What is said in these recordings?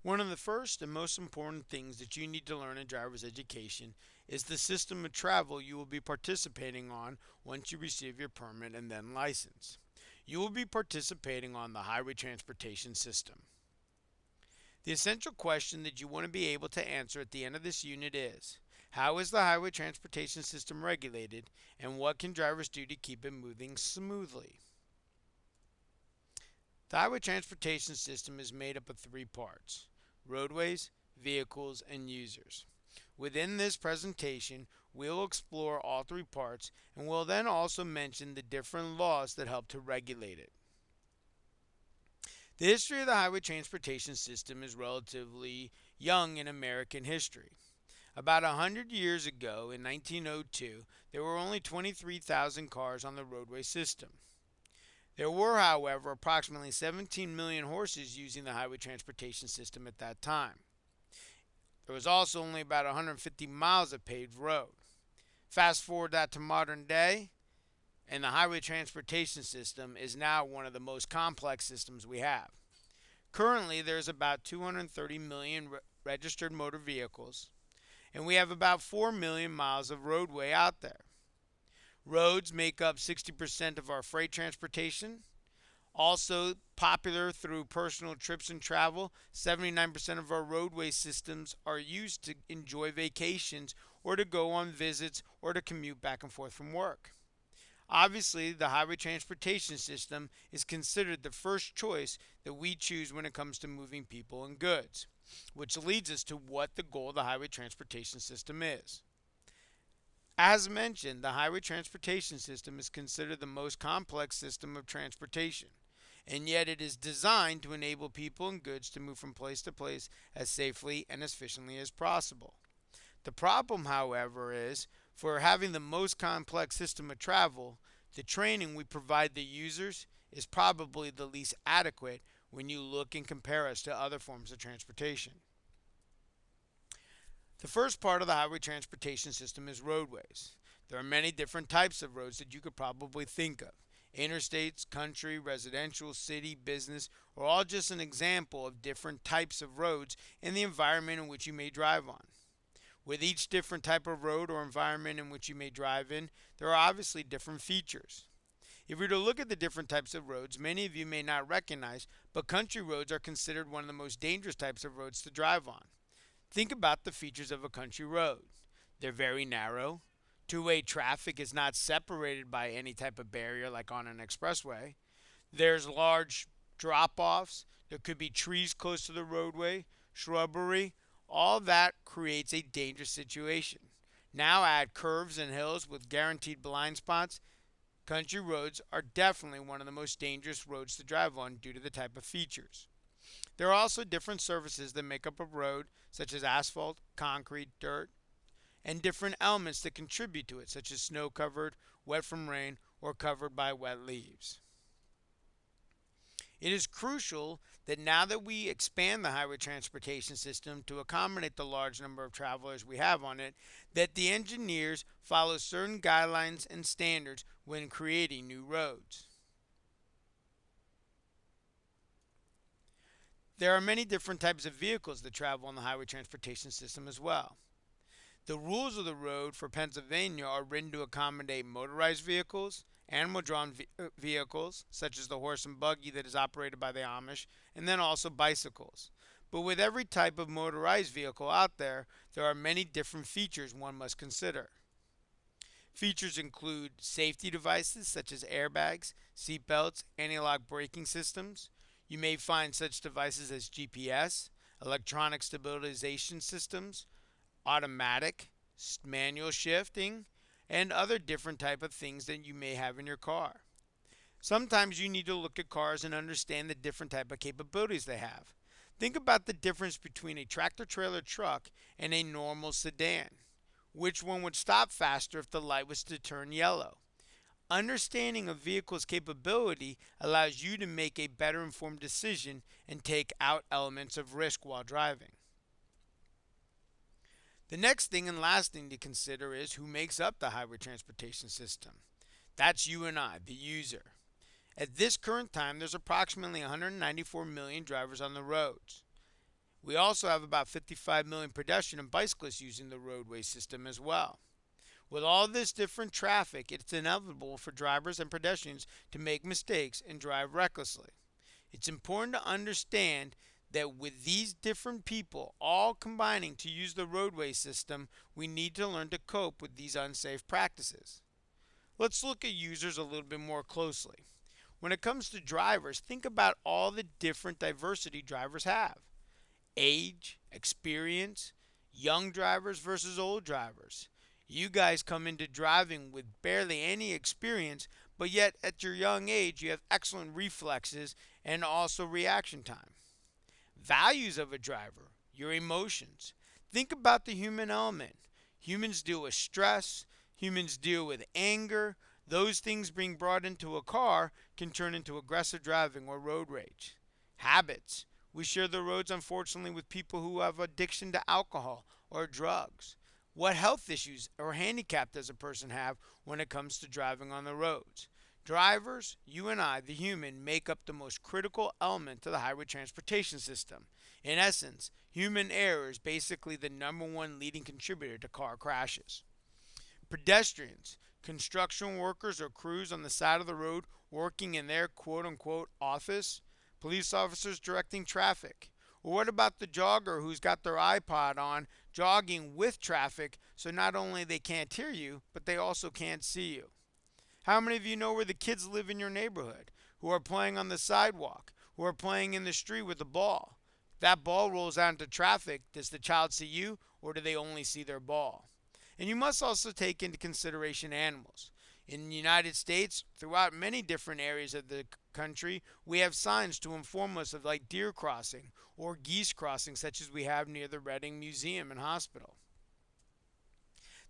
One of the first and most important things that you need to learn in driver's education is the system of travel you will be participating on once you receive your permit and then license. You will be participating on the highway transportation system. The essential question that you want to be able to answer at the end of this unit is: how is the highway transportation system regulated, and what can drivers do to keep it moving smoothly? The highway transportation system is made up of three parts: roadways, vehicles, and users. Within this presentation, we'll explore all three parts and will then also mention the different laws that help to regulate it. The history of the highway transportation system is relatively young in American history. About 100 years ago, in 1902, there were only 23,000 cars on the roadway system. There were, however, approximately 17 million horses using the highway transportation system at that time. There was also only about 150 miles of paved road. Fast forward that to modern day, and the highway transportation system is now one of the most complex systems we have. Currently, there's about 230 million registered motor vehicles, and we have about 4 million miles of roadway out there. Roads make up 60% of our freight transportation. Also popular through personal trips and travel, 79% of our roadway systems are used to enjoy vacations or to go on visits or to commute back and forth from work. Obviously, the highway transportation system is considered the first choice that we choose when it comes to moving people and goods, which leads us to what the goal of the highway transportation system is. As mentioned, the highway transportation system is considered the most complex system of transportation, and yet it is designed to enable people and goods to move from place to place as safely and as efficiently as possible. The problem, however, is for having the most complex system of travel, the training we provide the users is probably the least adequate when you look and compare us to other forms of transportation. The first part of the highway transportation system is roadways. There are many different types of roads that you could probably think of. Interstates, country, residential, city, business are all just an example of different types of roads in the environment in which you may drive on. With each different type of road or environment in which you may drive in, there are obviously different features. If we were to look at the different types of roads, many of you may not recognize, but country roads are considered one of the most dangerous types of roads to drive on. Think about the features of a country road. They're very narrow. Two-way traffic is not separated by any type of barrier like on an expressway. There's large drop offs. There could be trees close to the roadway, shrubbery. All that creates a dangerous situation. Now add curves and hills with guaranteed blind spots. Country roads are definitely one of the most dangerous roads to drive on due to the type of features. There are also different surfaces that make up a road, such as asphalt, concrete, dirt, and different elements that contribute to it, such as snow covered, wet from rain, or covered by wet leaves. It is crucial that now that we expand the highway transportation system to accommodate the large number of travelers we have on it, that the engineers follow certain guidelines and standards when creating new roads. There are many different types of vehicles that travel on the highway transportation system as well. The rules of the road for Pennsylvania are written to accommodate motorized vehicles, animal drawn vehicles, such as the horse and buggy that is operated by the Amish, and then also bicycles. But with every type of motorized vehicle out there, there are many different features one must consider. Features include safety devices such as airbags, seatbelts, anti-lock braking systems. You may find such devices as GPS, electronic stabilization systems, automatic, manual shifting, and other different type of things that you may have in your car. Sometimes you need to look at cars and understand the different type of capabilities they have. Think about the difference between a tractor trailer truck and a normal sedan. Which one would stop faster if the light was to turn yellow? Understanding a vehicle's capability allows you to make a better informed decision and take out elements of risk while driving. The next thing and last thing to consider is who makes up the highway transportation system. That's you and I, the user. At this current time, there's approximately 194 million drivers on the roads. We also have about 55 million pedestrian and bicyclists using the roadway system as well. With all this different traffic, it's inevitable for drivers and pedestrians to make mistakes and drive recklessly. It's important to understand that with these different people all combining to use the roadway system, we need to learn to cope with these unsafe practices. Let's look at users a little bit more closely. When it comes to drivers, think about all the different diversity drivers have: age, experience, young drivers versus old drivers. You guys come into driving with barely any experience, but yet at your young age, you have excellent reflexes and also reaction time. Values of a driver, your emotions. Think about the human element. Humans deal with stress, humans deal with anger. Those things being brought into a car can turn into aggressive driving or road rage. Habits. We share the roads, unfortunately, with people who have addiction to alcohol or drugs. What health issues or handicap does a person have when it comes to driving on the roads? Drivers, you and I, the human, make up the most critical element to the highway transportation system. In essence, human error is basically the number one leading contributor to car crashes. Pedestrians, construction workers or crews on the side of the road working in their quote unquote office, police officers directing traffic. Or what about the jogger who's got their iPod on jogging with traffic so not only they can't hear you, but they also can't see you? How many of you know where the kids live in your neighborhood who are playing on the sidewalk, who are playing in the street with a ball? If that ball rolls out into traffic, does the child see you or do they only see their ball? And you must also take into consideration animals. In the United States, throughout many different areas of the country, we have signs to inform us of like deer crossing or geese crossing, such as we have near the Reading Museum and Hospital.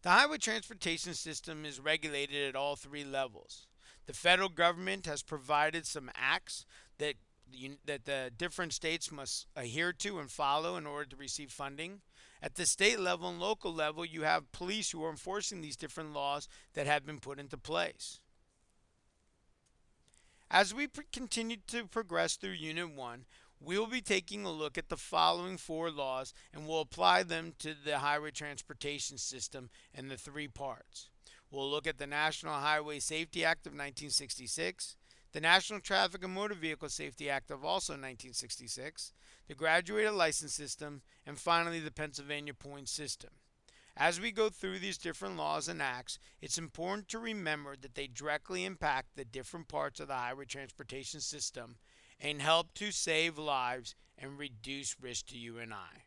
The highway transportation system is regulated at all three levels. The federal government has provided some acts that the different states must adhere to and follow in order to receive funding. At the state level and local level, you have police who are enforcing these different laws that have been put into place. As we continue to progress through Unit 1, we will be taking a look at the following four laws and we'll apply them to the highway transportation system in the three parts. We'll look at the National Highway Safety Act of 1966, the National Traffic and Motor Vehicle Safety Act of also 1966, the Graduated License System, and finally the Pennsylvania Points System. As we go through these different laws and acts, it's important to remember that they directly impact the different parts of the highway transportation system and help to save lives and reduce risk to you and I.